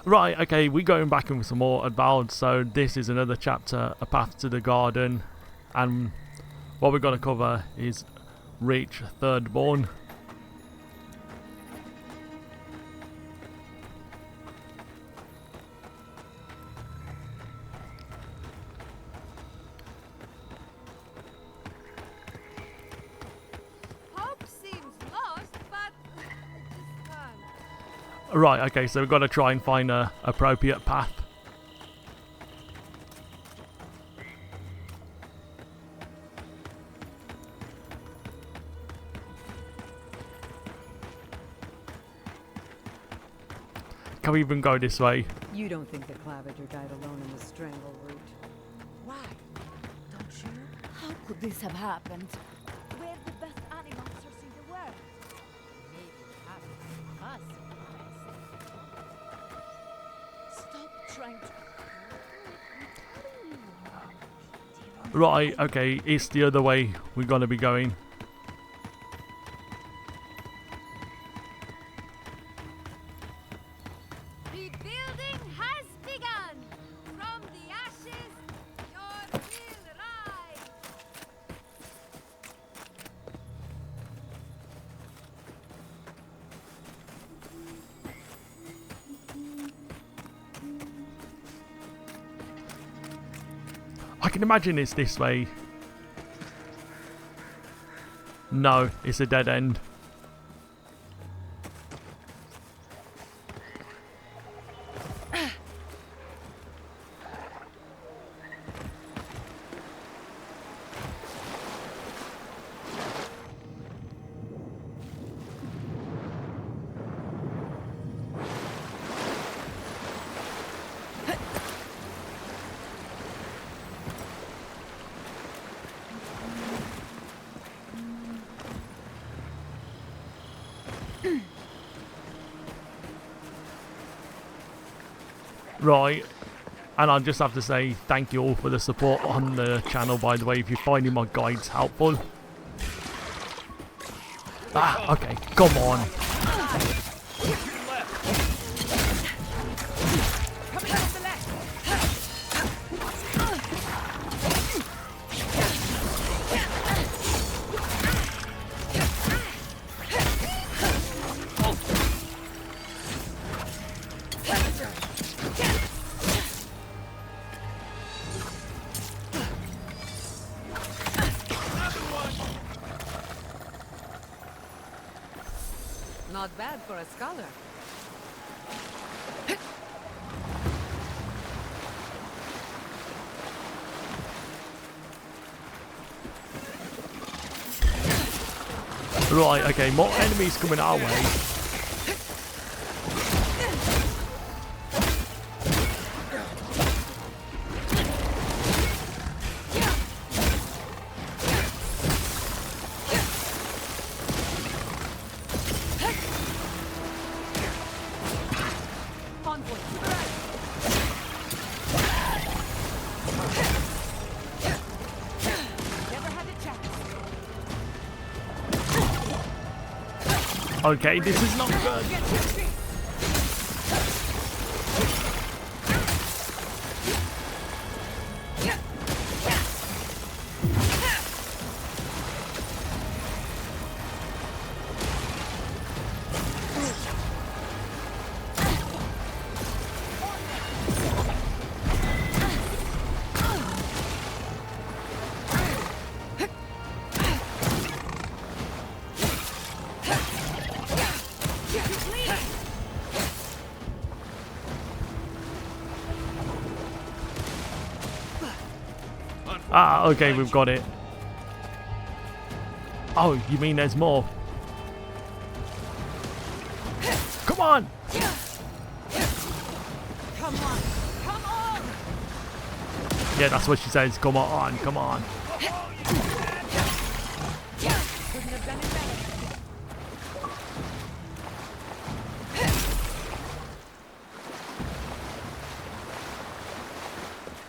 Right, okay, we're going back in with some more Avowed, so this is another chapter, A Path to the Garden, and what we're going to cover is Reach Thirdborn. Hope seems lost, but I just can't. Right, okay, so we've got to try and find a appropriate path. Can we even go this way? You don't think the Claviger died alone in the strangle route? Why? Don't you? How could this have happened? We're the best animal officers in the world. Maybe having us. Stop trying to... Right, okay, it's the other way we're going to be going. Rebuilding has begun! From the ashes, your will rise! I can imagine it's this way. No, it's a dead end. Right, and I just have to say thank you all for the support on the channel, by the way, if you're finding my guides helpful. Ah, okay, come on. Coming off the left! Not bad for a scholar. Right, okay, more enemies coming our way. Onward to the right. Never had a chance. Okay, this is not good. Get your feet! Ah, okay, we've got it. Oh, you mean there's more? Come on! Come on! Come on! Yeah, that's what she says. Come on, come on. Couldn't have done it better.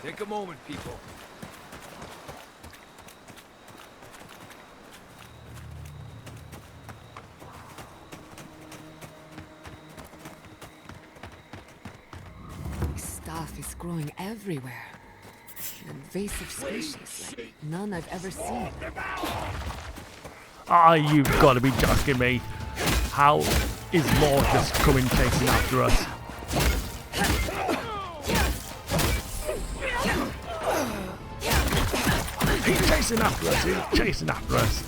Take a moment, people. path is growing everywhere. An invasive species like none I've ever seen. Ah, you've got to be joking me. How is more just coming chasing after us? He's chasing after us, he's chasing after us.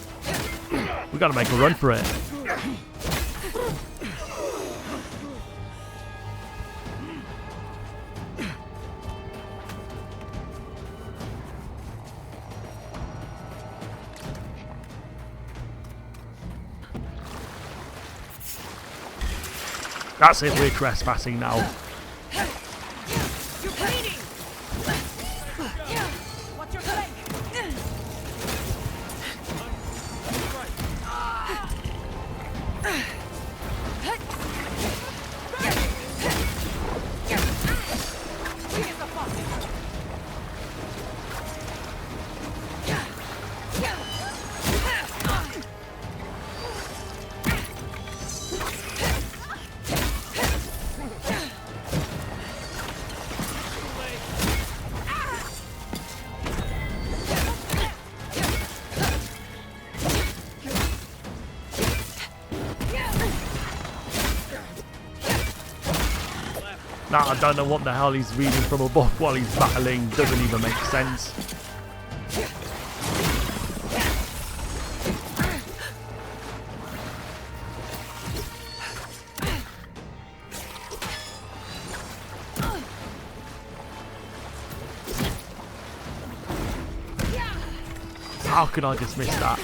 We gotta make a run for it. That's it, we're trespassing now. You're bleeding! What's your flank? Now I don't know what the hell he's reading from above while he's battling. Doesn't even make sense. How could I just miss that?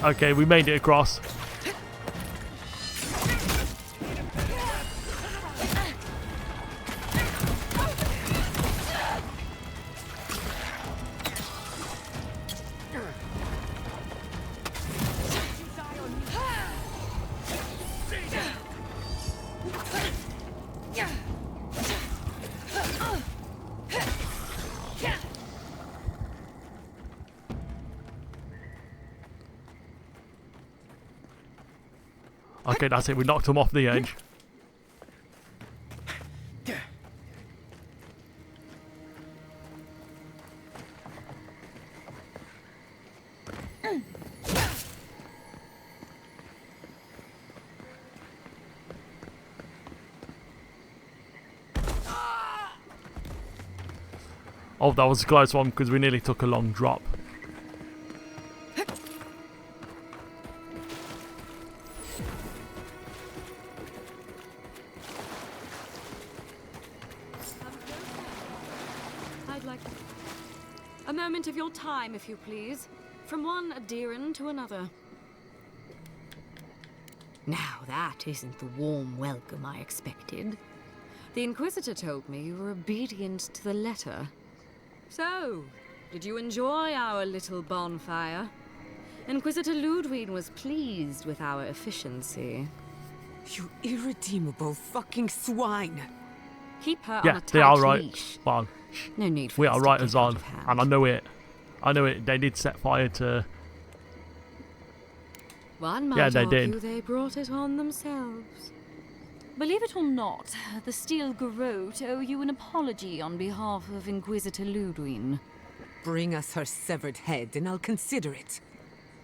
Okay, we made it across. Okay, that's it. We knocked him off the edge. Oh, that was a close one because we nearly took a long drop. I'd like a moment of your time, if you please. From one Adiran to another. Now that isn't the warm welcome I expected. The Inquisitor told me you were obedient to the letter. So, did you enjoy our little bonfire? Inquisitor Ludwig was pleased with our efficiency. You irredeemable fucking swine! Keep her on Yeah, a tight they are right. leash. Well, No need for we this are to right get as out on, of hand. and I know it. I know it. They did set fire to. One might Yeah, they argue did. they brought it on themselves. Believe it or not, the Steel Garrote owe you an apology on behalf of Inquisitor Ludwig. Bring us her severed head and I'll consider it.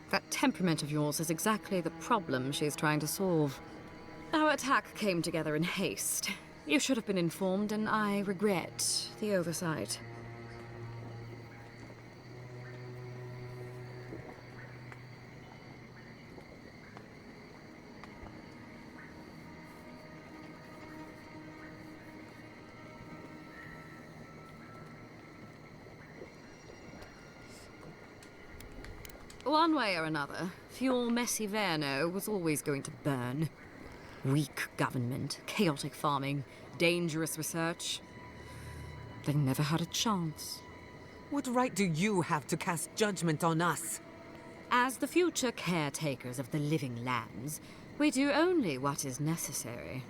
That temperament of yours is exactly the problem she's trying to solve. Our attack came together in haste. You should have been informed, and I regret the oversight. One way or another, Fuel Messiverno was always going to burn. Weak government, chaotic farming, dangerous research. They never had a chance. What right do you have to cast judgment on us? As the future caretakers of the living lands, we do only what is necessary.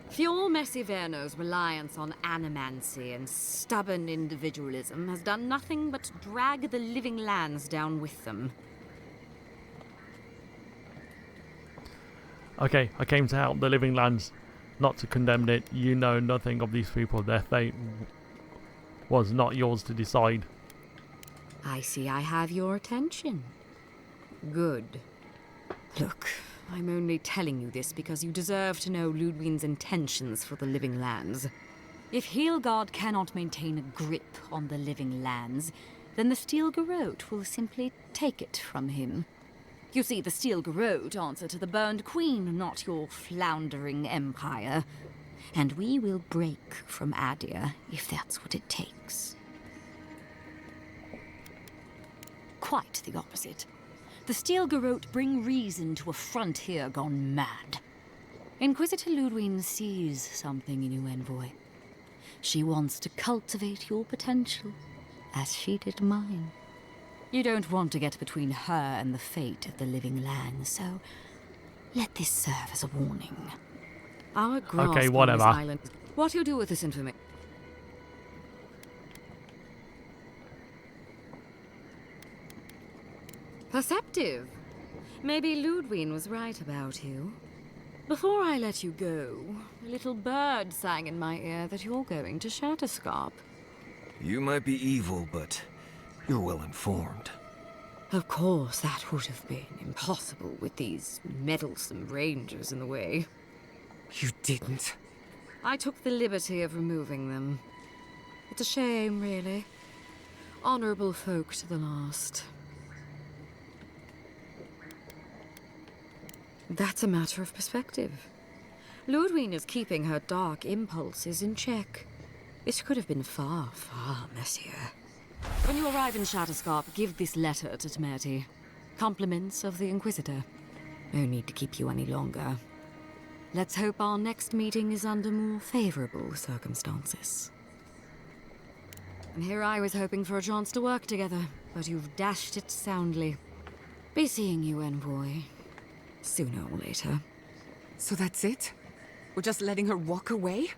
Fuel Messiverno's reliance on animancy and stubborn individualism has done nothing but drag the living lands down with them. Okay, I came to help the living lands, not to condemn it. You know nothing of these people. Their fate was not yours to decide. I see I have your attention. Good. Look, I'm only telling you this because you deserve to know Ludwig's intentions for the living lands. If Heelgard cannot maintain a grip on the living lands, then the Steel Garrote will simply take it from him. You see, the Steel Garrote answer to the Burned Queen, not your floundering empire. And we will break from Adir if that's what it takes. Quite the opposite. The Steel Garrote bring reason to a frontier gone mad. Inquisitor Ludwig sees something in you, Envoy. She wants to cultivate your potential, as she did mine. You don't want to get between her and the fate of the living land, so let this serve as a warning. Our grasp Okay, on whatever. this island. What you do with this information? Perceptive. Maybe Ludwig was right about you. Before I let you go, a little bird sang in my ear that you're going to Shatterscarp. You might be evil, but you're well informed. Of course, that would have been impossible with these meddlesome rangers in the way. You didn't. I took the liberty of removing them. It's a shame, really. Honorable folk to the last. That's a matter of perspective. Ludwig is keeping her dark impulses in check. It could have been far, far messier. When you arrive in Shatterscarp, give this letter to Temerity. Compliments of the Inquisitor. No need to keep you any longer. Let's hope our next meeting is under more favorable circumstances. And here I was hoping for a chance to work together, but you've dashed it soundly. Be seeing you, Envoy. Sooner or later. So that's it? We're just letting her walk away?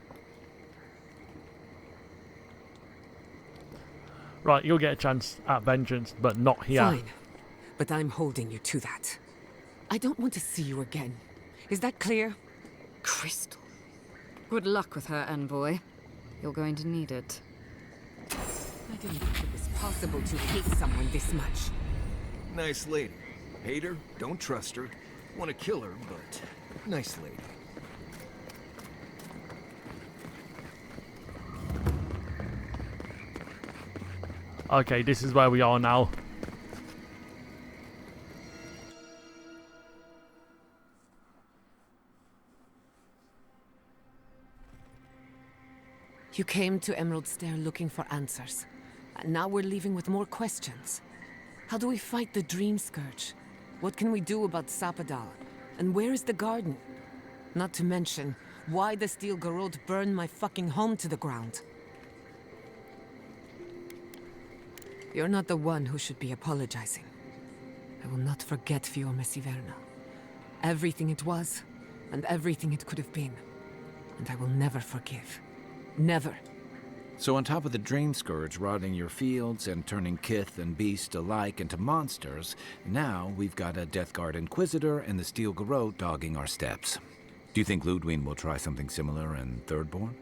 Right, you'll get a chance at vengeance, but not here. Fine. But I'm holding you to that. I don't want to see you again. Is that clear? Crystal. Good luck with her, Envoy. You're going to need it. I didn't think it was possible to hate someone this much. Nice lady. Hate her, don't trust her. Want to kill her, but nice lady. Okay, this is where we are now. You came to Emerald Stair looking for answers. And now we're leaving with more questions. How do we fight the Dream Scourge? What can we do about Sapadal? And where is the garden? Not to mention, why the Steel Garrote burned my fucking home to the ground. You're not the one who should be apologizing. I will not forget Fior Messiverna. Everything it was, and everything it could have been. And I will never forgive. Never. So on top of the Dream Scourge rotting your fields and turning kith and beast alike into monsters, now we've got a Death Guard Inquisitor and the Steel Garrote dogging our steps. Do you think Ludwig will try something similar in Thirdborn?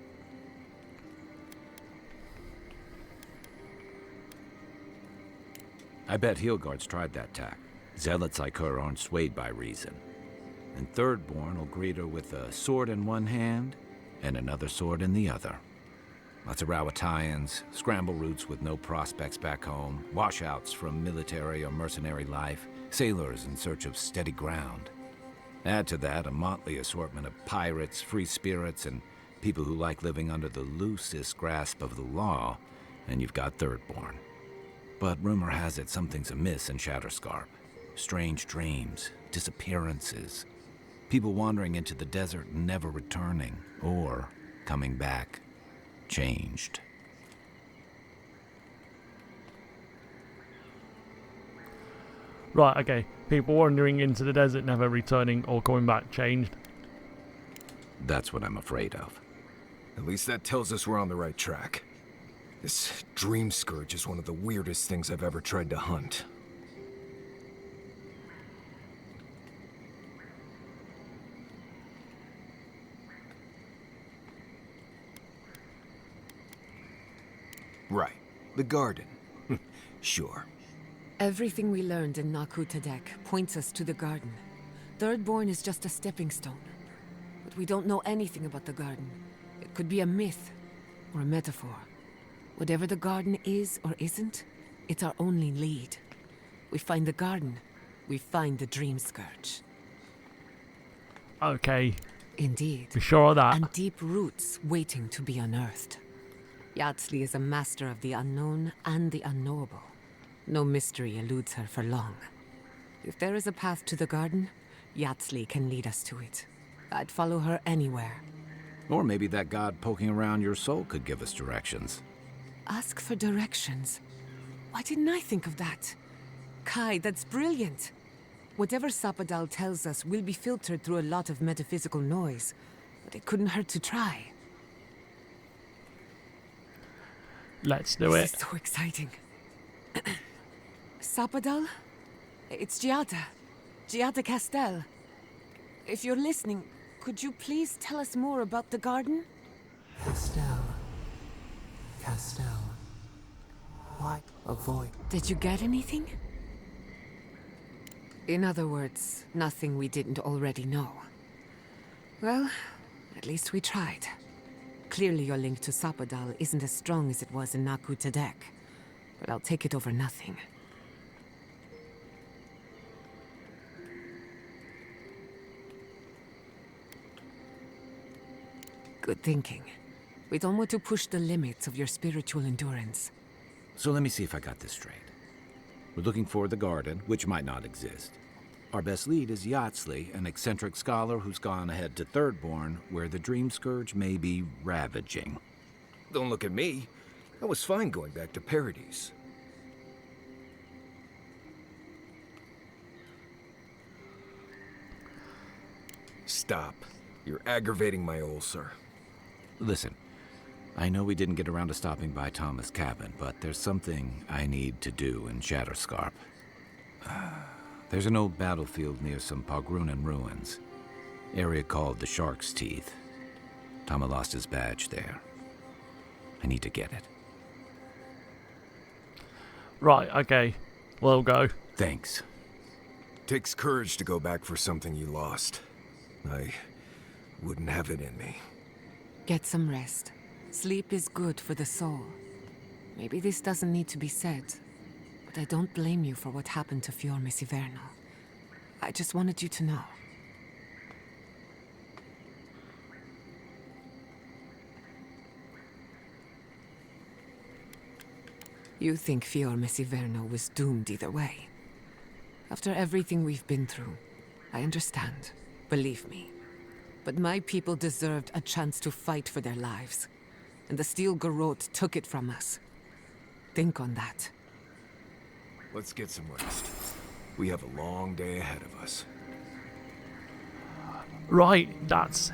I bet Heelgard's tried that tack. Zealots like her aren't swayed by reason. And Thirdborn will greet her with a sword in one hand and another sword in the other. Lots of Rawatayans, scramble routes with no prospects back home, washouts from military or mercenary life, sailors in search of steady ground. Add to that a motley assortment of pirates, free spirits, and people who like living under the loosest grasp of the law, and you've got Thirdborn. But rumor has it something's amiss in Shatterscarp. Strange dreams, disappearances, people wandering into the desert and never returning, or coming back changed. Right, okay. People wandering into the desert, never returning or coming back, changed. That's what I'm afraid of. At least that tells us we're on the right track. This dream scourge is one of the weirdest things I've ever tried to hunt. Right. The garden. Sure. Everything we learned in Nakutadek points us to the garden. Thirdborn is just a stepping stone. But we don't know anything about the garden. It could be a myth or a metaphor. Whatever the garden is or isn't, it's our only lead. We find the garden, we find the dream scourge. Okay, Indeed. be sure of that. And deep roots waiting to be unearthed. Yatsley is a master of the unknown and the unknowable. No mystery eludes her for long. If there is a path to the garden, Yatsley can lead us to it. I'd follow her anywhere. Or maybe that god poking around your soul could give us directions. Ask for directions. Why didn't I think of that? Kai, that's brilliant. Whatever Sapadal tells us will be filtered through a lot of metaphysical noise, but it couldn't hurt to try. Let's do This it. is so exciting. Sapadal? It's Giada. Giada Castel. If you're listening, could you please tell us more about the garden? Castel. Why avoid? Did you get anything? In other words, nothing we didn't already know. Well, at least we tried. Clearly your link to Sapadal isn't as strong as it was in Nakutadek, but I'll take it over nothing. Good thinking. We don't want to push the limits of your spiritual endurance. So let me see if I got this straight. We're looking for the garden, which might not exist. Our best lead is Yatsley, an eccentric scholar who's gone ahead to Thirdborn, where the dream scourge may be ravaging. Don't look at me. I was fine going back to Paradise. Stop. You're aggravating my ulcer. Listen, I know we didn't get around to stopping by Thomas' cabin, but there's something I need to do in Shatterscarp. There's an old battlefield near some Pogrunan ruins. Area called the Shark's Teeth. Tama lost his badge there. I need to get it. Right, okay. We'll go. Thanks. Takes courage to go back for something you lost. I wouldn't have it in me. Get some rest. Sleep is good for the soul. Maybe this doesn't need to be said, but I don't blame you for what happened to Fior Mesiverno. I just wanted you to know. You think Fior Mesiverno was doomed either way. After everything we've been through, I understand. Believe me. But my people deserved a chance to fight for their lives. And the Steel Garrote took it from us. Think on that. Let's get some rest. We have a long day ahead of us. Right, that's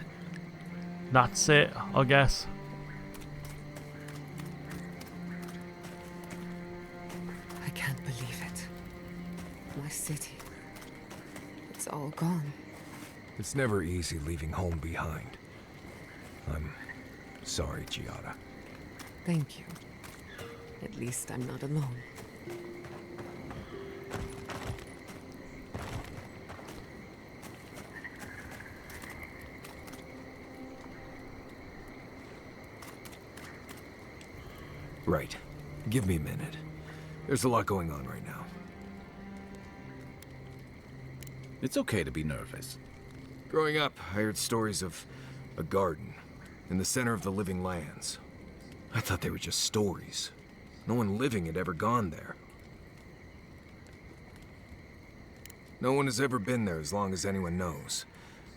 it, I guess. I can't believe it. My city. It's all gone. It's never easy leaving home behind. I'm sorry, Giada. Thank you. At least I'm not alone. Right. Give me a minute. There's a lot going on right now. It's okay to be nervous. Growing up, I heard stories of a garden in the center of the living lands. I thought they were just stories. No one living had ever gone there. No one has ever been there as long as anyone knows.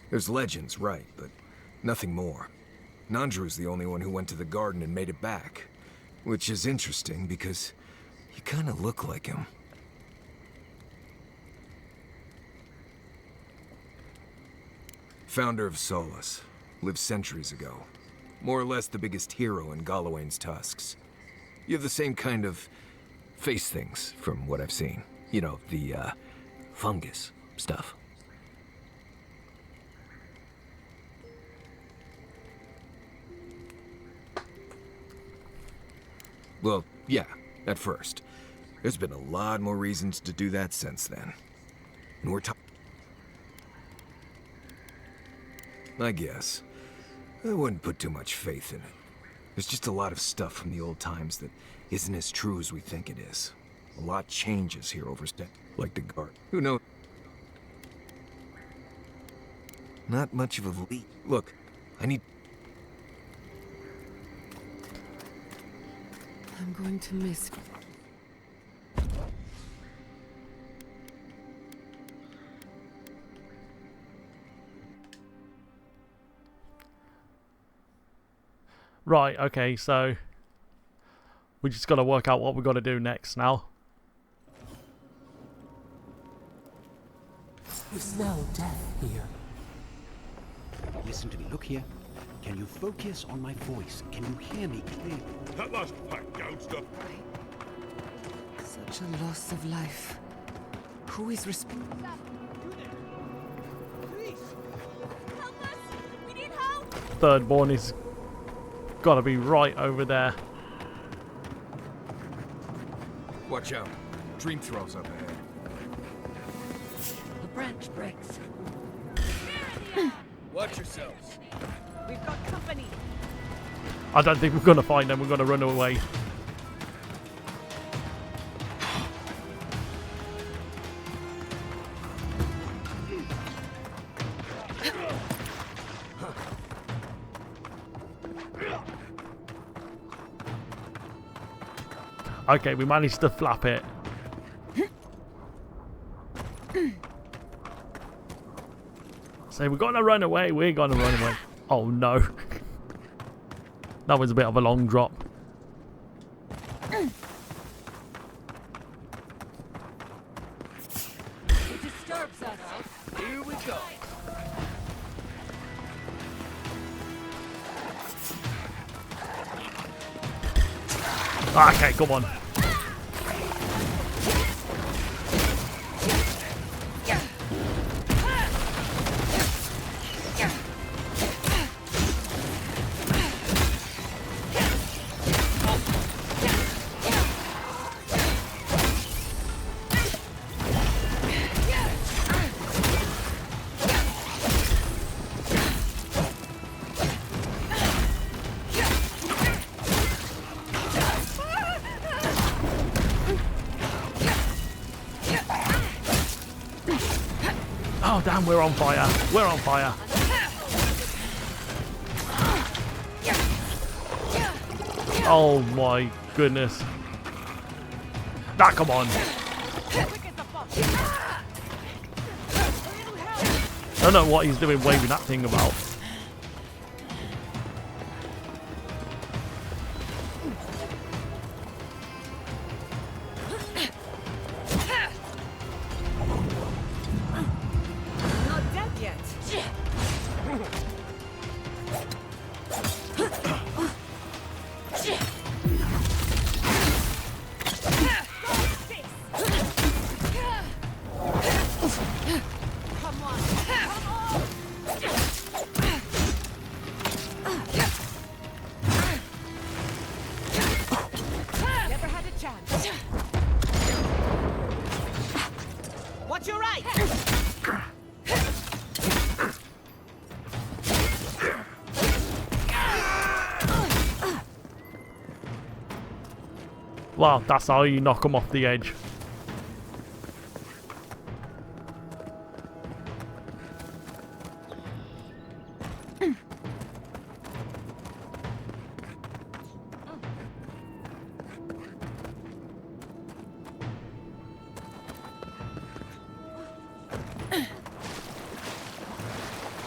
There's legends, right, but nothing more. Nandru's the only one who went to the garden and made it back. Which is interesting because you kind of look like him. Founder of Solace. Lived centuries ago. More or less the biggest hero in Galawain's tusks. You have the same kind of face things from what I've seen. You know, the, fungus stuff. Well, yeah, at first. There's been a lot more reasons to do that since then. And we're I guess. I wouldn't put too much faith in it. There's just a lot of stuff from the old times that isn't as true as we think it is. A lot changes here over like the guard. Who knows? Not much of a lead. Look, I need... I'm going to miss... Right, okay, so we just got to work out what we've got to do next now. There's no death here. Listen to me. Look here. Can you focus on my voice? Can you hear me clearly? That last part, youngster. Such a loss of life. Who is responsible? Help us! We need help! Thirdborn is got to be right over there. Watch out. Dream throws up ahead. The branch breaks. Watch yourselves. We've got company. I don't think we're going to find them. We're going to run away. Okay, we managed to flap it. So we're gonna run away. We're gonna run away. Oh no. That was a bit of a long drop. It disturbs us. Here we go. Okay, come on. Oh damn, we're on fire. We're on fire. Oh my goodness. Ah, come on. I don't know what he's doing waving that thing about. Well, that's how you knock them off the edge.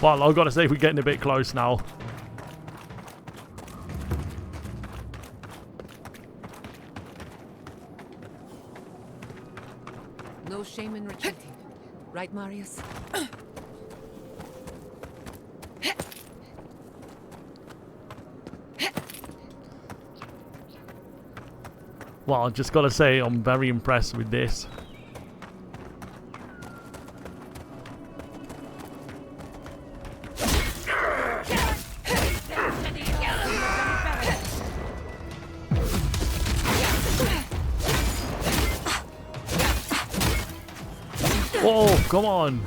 Well, I've got to say we're getting a bit close now. No shame in retreating. Right, Marius? Well, I've just got to say I'm very impressed with this. Whoa, come on.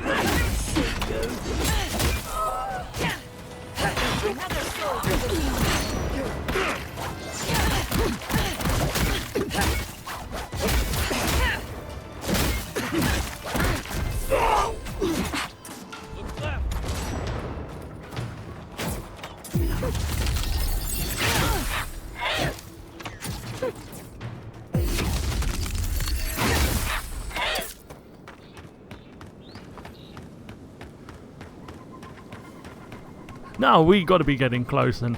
Now we got to be getting close then.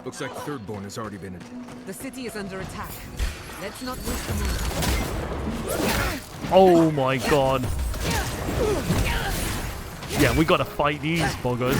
Looks like Thirdborn has already been... The city is under attack. Let's not waste the moment. Oh my god. Yeah, we got to fight these buggers.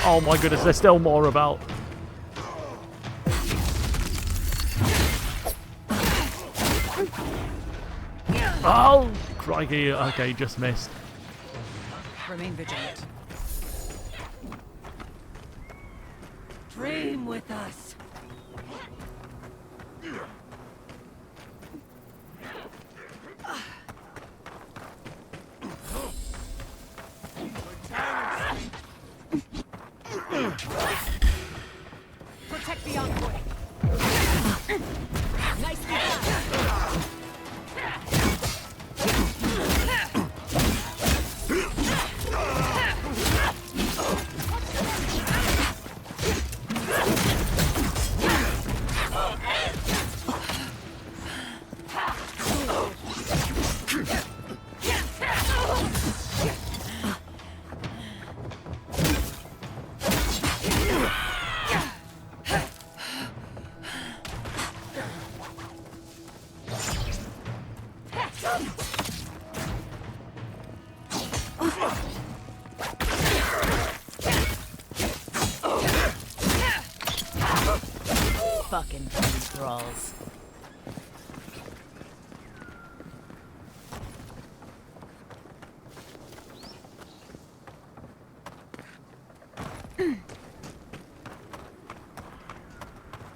Oh my goodness, there's still more about. Oh, crikey. Okay, just missed. Remain vigilant. Dream with us. Protect the envoy. Nicely done. fucking dream thralls.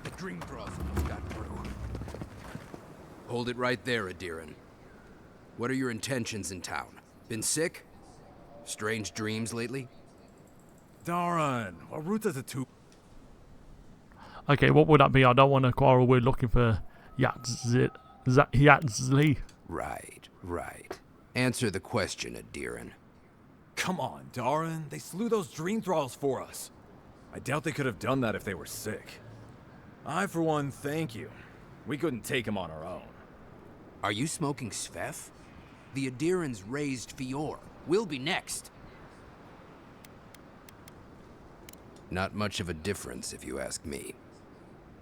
The dream thralls got through. Hold it right there, Adiran. What are your intentions in town? Been sick? Strange dreams lately? Darren, what route does it to? Okay, what would that be? I don't want to quarrel. We're looking for Yatzli. Right. Answer the question, Adiran. Come on, Darren. They slew those dream thralls for us. I doubt they could have done that if they were sick. I, for one, thank you. We couldn't take him on our own. Are you smoking Svef? The Adirans raised Fior. We'll be next. Not much of a difference, if you ask me.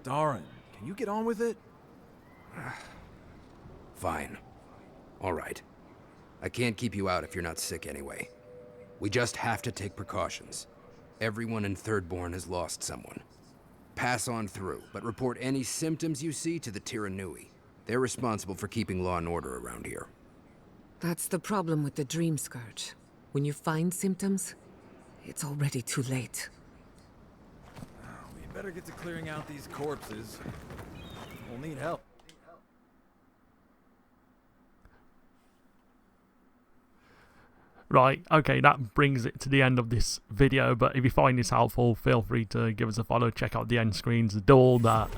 Darren, can you get on with it? Fine. All right. I can't keep you out if you're not sick anyway. We just have to take precautions. Everyone in Thirdborn has lost someone. Pass on through, but report any symptoms you see to the Tiranui. They're responsible for keeping law and order around here. That's the problem with the Dream Scourge. When you find symptoms, it's already too late. We better get to clearing out these corpses. We'll need help. Right, okay, that brings it to the end of this video, but if you find this helpful, feel free to give us a follow, check out the end screens, do all that.